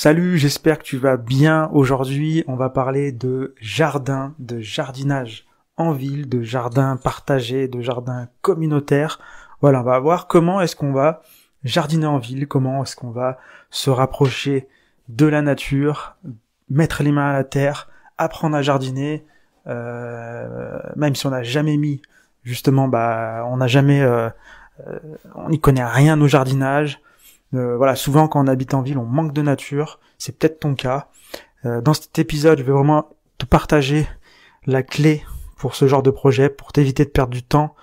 Salut, j'espère que tu vas bien. Aujourd'hui, on va parler de jardin, de jardinage en ville, de jardin partagé, de jardin communautaire. Voilà, on va voir comment est-ce qu'on va jardiner en ville, comment est-ce qu'on va se rapprocher de la nature, mettre les mains à la terre, apprendre à jardiner, même si on n'a jamais mis, justement, on n'a jamais, on n'y connaît rien au jardinage. Voilà, souvent quand on habite en ville, on manque de nature. C'est peut-être ton cas. Dans cet épisode, je vais vraiment te partager la clé pour ce genre de projet, pour t'éviter de perdre du temps,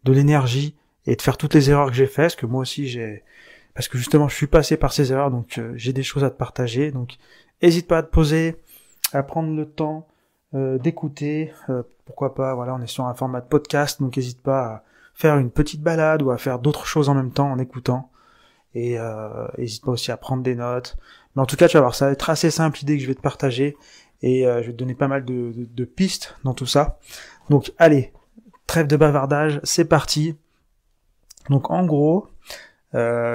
de l'énergie et de faire toutes les erreurs que j'ai faites, parce que moi aussi parce que justement je suis passé par ces erreurs, donc j'ai des choses à te partager. Donc hésite pas à te poser, à prendre le temps d'écouter. Pourquoi pas, voilà, on est sur un format de podcast, donc n'hésite pas à faire une petite balade ou à faire d'autres choses en même temps en écoutant. Et n'hésite pas aussi à prendre des notes. Mais en tout cas, tu vas voir, ça va être assez simple l'idée que je vais te partager, et je vais te donner pas mal de pistes dans tout ça. Donc allez, trêve de bavardage, c'est parti. Donc en gros,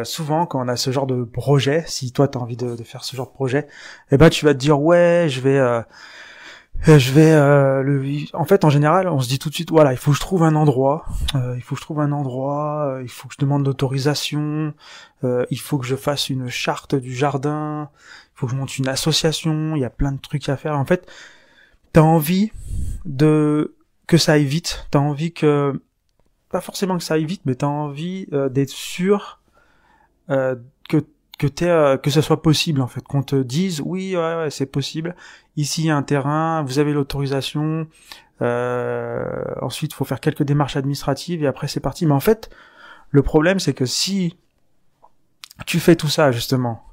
souvent quand on a ce genre de projet, si toi t'as envie de faire ce genre de projet, eh ben tu vas te dire ouais, en fait, en général, on se dit tout de suite, voilà, il faut que je trouve un endroit, il faut que je demande l'autorisation, il faut que je fasse une charte du jardin, il faut que je monte une association, il y a plein de trucs à faire. En fait, t'as envie que ça aille vite, pas forcément que ça aille vite, mais t'as envie d'être sûr que ça soit possible, en fait, qu'on te dise oui, ouais, c'est possible. Ici il y a un terrain, vous avez l'autorisation. Ensuite, il faut faire quelques démarches administratives et après c'est parti. Mais en fait, le problème c'est que si tu fais tout ça justement,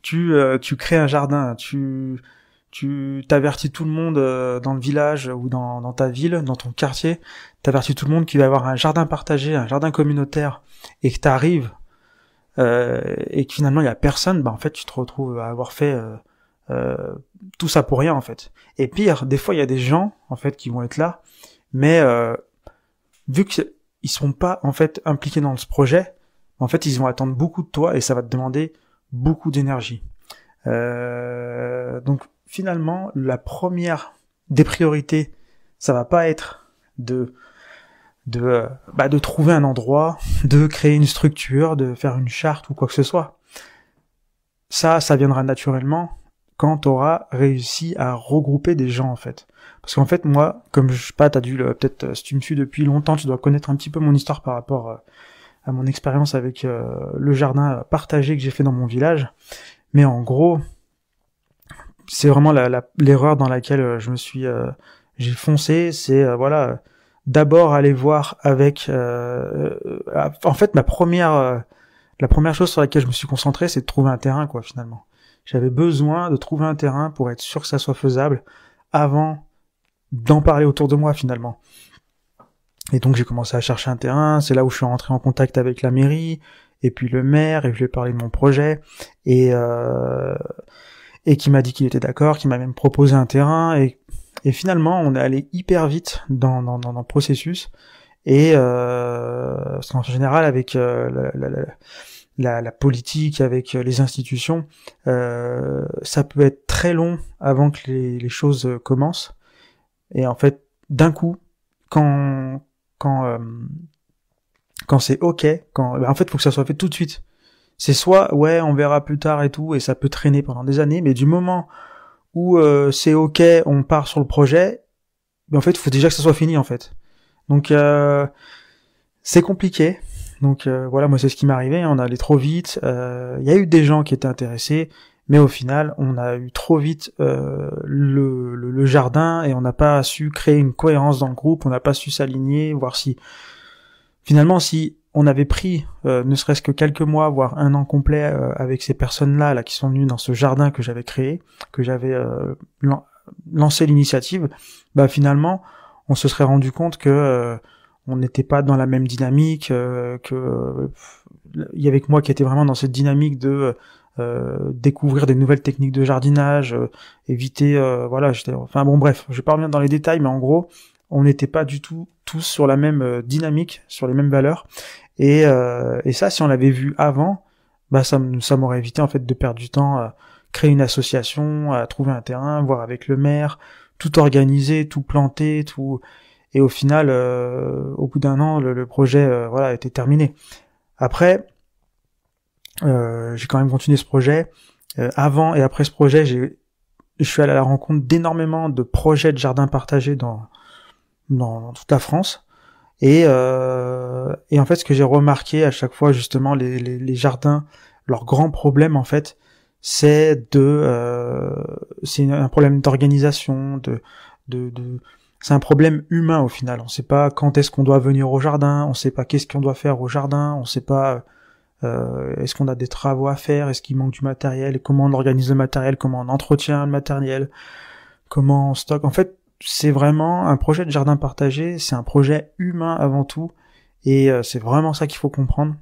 tu crées un jardin, tu t'avertis tout le monde dans le village ou dans ta ville, dans ton quartier, t'avertis tout le monde qu'il va y avoir un jardin partagé, un jardin communautaire, et que t'arrives et que finalement il y a personne, en fait tu te retrouves à avoir fait tout ça pour rien en fait. Et pire, des fois il y a des gens en fait qui vont être là, mais vu qu'ils seront pas en fait impliqués dans ce projet, en fait ils vont attendre beaucoup de toi et ça va te demander beaucoup d'énergie. Donc finalement la première des priorités, ça va pas être de trouver un endroit, de créer une structure, de faire une charte ou quoi que ce soit. Ça viendra naturellement quand tu auras réussi à regrouper des gens, en fait. Parce qu'en fait, moi, comme t'as dû peut-être, si tu me suis depuis longtemps, tu dois connaître un petit peu mon histoire par rapport à mon expérience avec le jardin partagé que j'ai fait dans mon village. Mais en gros, c'est vraiment l'erreur dans laquelle j'ai foncé, c'est d'abord aller voir avec en fait la première chose sur laquelle je me suis concentré, c'est de trouver un terrain, quoi, finalement. J'avais besoin de trouver un terrain pour être sûr que ça soit faisable avant d'en parler autour de moi, finalement. Et donc j'ai commencé à chercher un terrain, c'est là où je suis rentré en contact avec la mairie et puis le maire, et je lui ai parlé de mon projet et qui m'a dit qu'il était d'accord, qu'il m'a même proposé un terrain, et finalement, on est allé hyper vite dans le processus, et parce qu'en général, avec la politique, avec les institutions, ça peut être très long avant que les choses commencent. Et en fait, d'un coup, quand c'est ok, en fait, faut que ça soit fait tout de suite. C'est soit ouais, on verra plus tard et tout, et ça peut traîner pendant des années, mais du moment où c'est ok, on part sur le projet, en fait, il faut déjà que ça soit fini, en fait. Donc, c'est compliqué. Donc, voilà, moi, c'est ce qui m'est arrivé. On allait trop vite. Il y a eu des gens qui étaient intéressés, mais au final, on a eu trop vite le jardin, et on n'a pas su créer une cohérence dans le groupe. On n'a pas su s'aligner, voir si on avait pris ne serait-ce que quelques mois, voire un an complet avec ces personnes-là qui sont venues dans ce jardin que j'avais créé, que j'avais lancé l'initiative, finalement, on se serait rendu compte que on n'était pas dans la même dynamique, que il y avait que moi qui était vraiment dans cette dynamique de découvrir des nouvelles techniques de jardinage, éviter, bref, je vais pas revenir dans les détails, mais en gros, on n'était pas du tout tous sur la même dynamique, sur les mêmes valeurs. Et ça, si on l'avait vu avant, ça m'aurait évité en fait de perdre du temps créer une association, à trouver un terrain, voir avec le maire, tout organiser, tout planter, tout. Et au final, au bout d'un an, le projet voilà était terminé. Après, j'ai quand même continué ce projet. Avant et après ce projet, je suis allé à la rencontre d'énormément de projets de jardins partagés dans toute la France. Et en fait, ce que j'ai remarqué à chaque fois, justement, les jardins, leur grand problème, en fait, c'est un problème d'organisation, c'est un problème humain au final. On sait pas quand est-ce qu'on doit venir au jardin, on sait pas qu'est-ce qu'on doit faire au jardin, on sait pas est-ce qu'on a des travaux à faire, est-ce qu'il manque du matériel, comment on organise le matériel, comment on entretient le matériel, comment on stocke. En fait, c'est vraiment un projet de jardin partagé, c'est un projet humain avant tout, et c'est vraiment ça qu'il faut comprendre.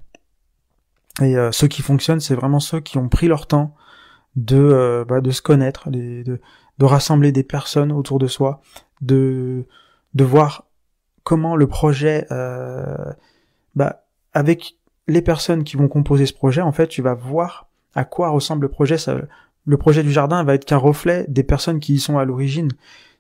Et ceux qui fonctionnent, c'est vraiment ceux qui ont pris leur temps de se connaître, de rassembler des personnes autour de soi, de voir comment le projet, avec les personnes qui vont composer ce projet, en fait, tu vas voir à quoi ressemble le projet. Le projet du jardin va être qu'un reflet des personnes qui y sont à l'origine.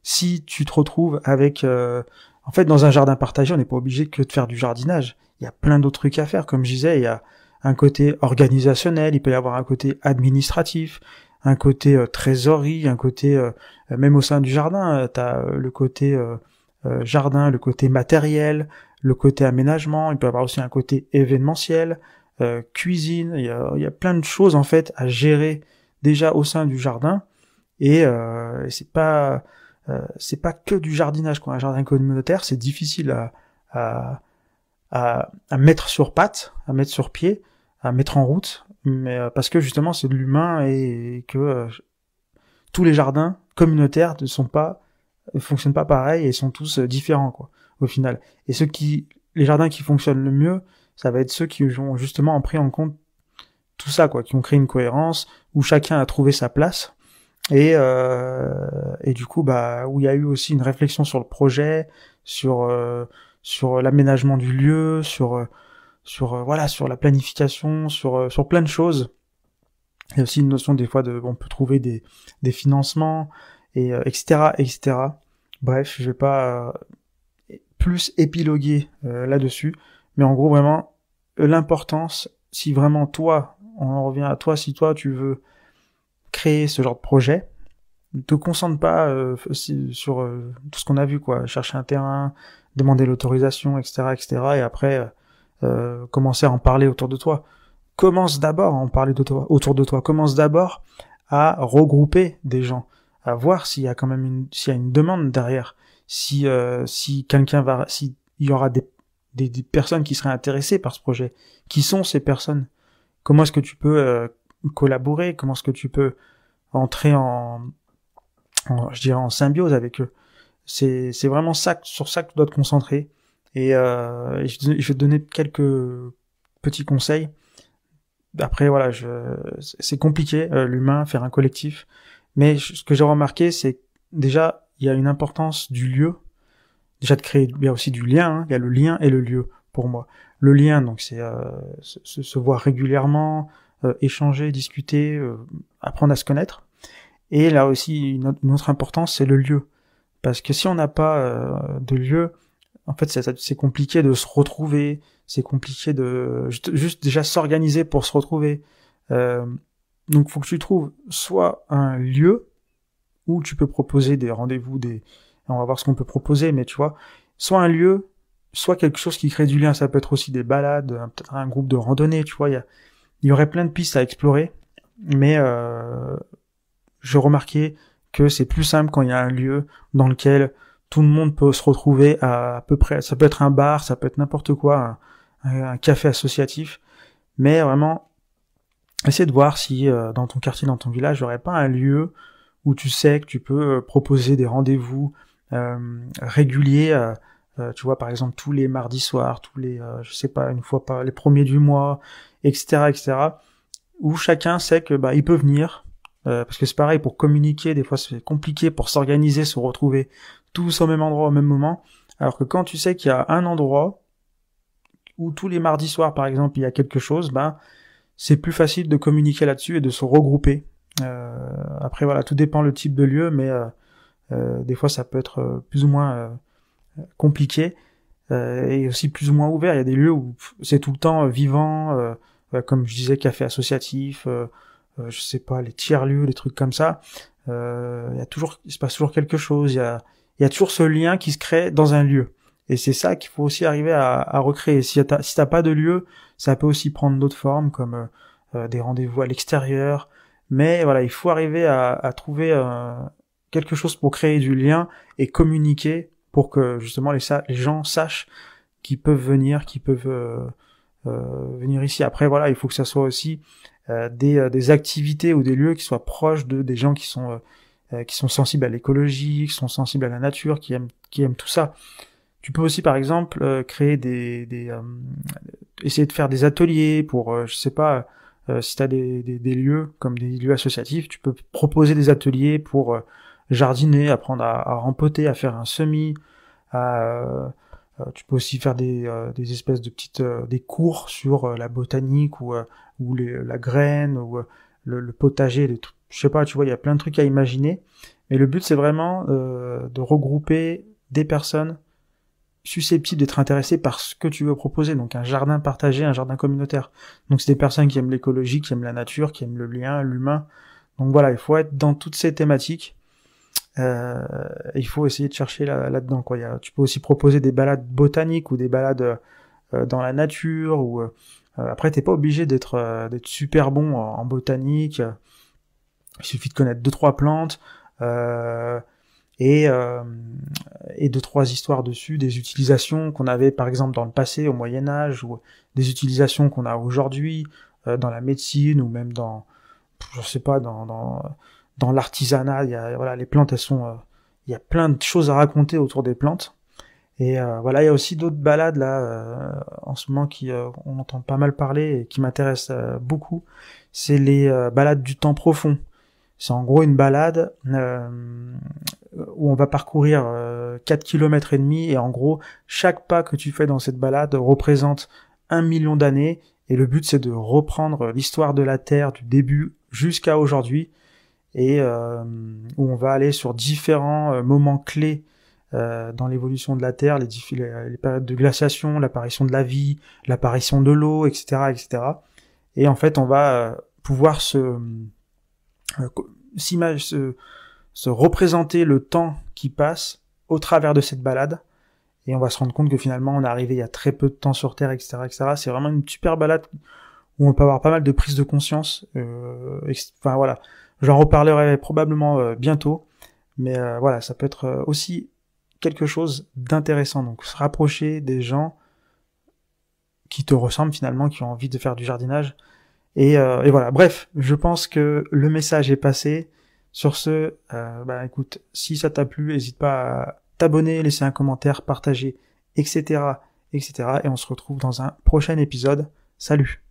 Si tu te retrouves avec... en fait, dans un jardin partagé, on n'est pas obligé que de faire du jardinage. Il y a plein d'autres trucs à faire. Comme je disais, il y a un côté organisationnel, il peut y avoir un côté administratif, un côté trésorerie, un côté... même au sein du jardin, tu as le côté jardin, le côté matériel, le côté aménagement, il peut y avoir aussi un côté événementiel, cuisine, il y a plein de choses en fait à gérer déjà au sein du jardin, et c'est pas que du jardinage quoi. Un jardin communautaire, c'est difficile à mettre sur pattes, à mettre sur pied, à mettre en route, mais parce que justement c'est de l'humain et que tous les jardins communautaires ne fonctionnent pas pareil et sont tous différents quoi au final. Et les jardins qui fonctionnent le mieux, ça va être ceux qui ont justement pris en compte tout ça quoi, qui ont créé une cohérence où chacun a trouvé sa place et du coup où il y a eu aussi une réflexion sur le projet, sur l'aménagement du lieu, sur la planification, sur plein de choses. Il y a aussi une notion des fois on peut trouver des financements et etc. Bref, je vais pas plus épiloguer là-dessus, mais en gros vraiment l'importance, si vraiment toi, on en revient à toi, si toi tu veux créer ce genre de projet, ne te concentre pas sur tout ce qu'on a vu quoi, chercher un terrain, demander l'autorisation, etc., et après commencer à en parler autour de toi. Commence d'abord à en parler autour de toi. Commence d'abord à regrouper des gens, à voir s'il y a quand même s'il y a une demande derrière, si s'il y aura des personnes qui seraient intéressées par ce projet. Qui sont ces personnes? Comment est-ce que tu peux collaborer? Comment est-ce que tu peux entrer en symbiose avec eux? C'est vraiment sur ça que tu dois te concentrer. Et je vais te donner quelques petits conseils. Après voilà, c'est compliqué l'humain, faire un collectif, mais ce que j'ai remarqué, c'est déjà il y a une importance du lieu, déjà de créer, il y a aussi du lien, hein, il y a le lien et le lieu pour moi. Le lien, donc c'est se voir régulièrement, échanger, discuter, apprendre à se connaître. Et là aussi une autre importance, c'est le lieu, parce que si on n'a pas de lieu, en fait c'est compliqué de se retrouver. C'est compliqué de juste déjà s'organiser pour se retrouver. Donc faut que tu trouves soit un lieu où tu peux proposer des rendez-vous, on va voir ce qu'on peut proposer, mais tu vois, soit un lieu, soit quelque chose qui crée du lien. Ça peut être aussi des balades, peut-être un groupe de randonnée, tu vois. Il y aurait plein de pistes à explorer, mais je remarquais que c'est plus simple quand il y a un lieu dans lequel tout le monde peut se retrouver à peu près. Ça peut être un bar, ça peut être n'importe quoi, un café associatif, mais vraiment essaie de voir si dans ton quartier, dans ton village, il n'y aurait pas un lieu où tu sais que tu peux proposer des rendez-vous réguliers, tu vois, par exemple tous les mardis soirs, tous les, je sais pas, une fois par les premiers du mois, etc., où chacun sait que il peut venir, parce que c'est pareil, pour communiquer, des fois c'est compliqué pour s'organiser, se retrouver tous au même endroit au même moment, alors que quand tu sais qu'il y a un endroit où tous les mardis soirs, par exemple, il y a quelque chose, c'est plus facile de communiquer là-dessus et de se regrouper Après voilà, tout dépend le type de lieu, mais des fois ça peut être plus ou moins compliqué et aussi plus ou moins ouvert. Il y a des lieux où c'est tout le temps vivant, comme je disais, café associatif, je sais pas, les tiers-lieux, des trucs comme ça. Il se passe toujours quelque chose. Il y a toujours ce lien qui se crée dans un lieu. Et c'est ça qu'il faut aussi arriver à recréer. Si t'as pas de lieu, ça peut aussi prendre d'autres formes, comme des rendez-vous à l'extérieur. Mais voilà, il faut arriver à trouver quelque chose pour créer du lien et communiquer pour que justement les gens sachent qu'ils peuvent venir, qu'ils peuvent venir ici. Après voilà, il faut que ça soit aussi des activités ou des lieux qui soient proches des gens qui sont sensibles à l'écologie, qui sont sensibles à la nature, qui aiment tout ça. Tu peux aussi par exemple créer essayer de faire des ateliers pour je sais pas, si tu as des lieux comme des lieux associatifs, tu peux proposer des ateliers pour jardiner, apprendre à rempoter, à faire un semis, tu peux aussi faire des espèces de petites des cours sur la botanique ou la graine ou le potager, je sais pas, tu vois, il y a plein de trucs à imaginer. Mais le but c'est vraiment de regrouper des personnes susceptibles d'être intéressées par ce que tu veux proposer, donc un jardin partagé, un jardin communautaire. Donc c'est des personnes qui aiment l'écologie, qui aiment la nature, qui aiment le lien, l'humain. Donc voilà, il faut être dans toutes ces thématiques. Il faut essayer de chercher là-dedans, quoi. Tu peux aussi proposer des balades botaniques ou des balades dans la nature. Ou après, t'es pas obligé d'être super bon en botanique. Il suffit de connaître 2-3 plantes. Et 2-3 histoires dessus, des utilisations qu'on avait par exemple dans le passé au Moyen-Âge, ou des utilisations qu'on a aujourd'hui dans la médecine, ou même je sais pas, dans l'artisanat. Voilà, les plantes, il y a plein de choses à raconter autour des plantes. Et voilà, il y a aussi d'autres balades là en ce moment on entend pas mal parler et qui m'intéressent beaucoup. C'est les balades du temps profond. C'est en gros une balade où on va parcourir 4 km et demi, et en gros, chaque pas que tu fais dans cette balade représente 1 million d'années, et le but c'est de reprendre l'histoire de la Terre du début jusqu'à aujourd'hui, et où on va aller sur différents moments clés dans l'évolution de la Terre, les périodes de glaciation, l'apparition de la vie, l'apparition de l'eau, etc., etc. Et en fait, on va pouvoir se représenter le temps qui passe au travers de cette balade, et on va se rendre compte que finalement on est arrivé il y a très peu de temps sur Terre, etc., etc. C'est vraiment une super balade où on peut avoir pas mal de prise de conscience. Enfin voilà, j'en reparlerai probablement bientôt, mais voilà, ça peut être aussi quelque chose d'intéressant. Donc se rapprocher des gens qui te ressemblent finalement, qui ont envie de faire du jardinage. Et voilà, bref, je pense que le message est passé. Sur ce, écoute, si ça t'a plu, n'hésite pas à t'abonner, laisser un commentaire, partager, etc., etc. Et on se retrouve dans un prochain épisode. Salut!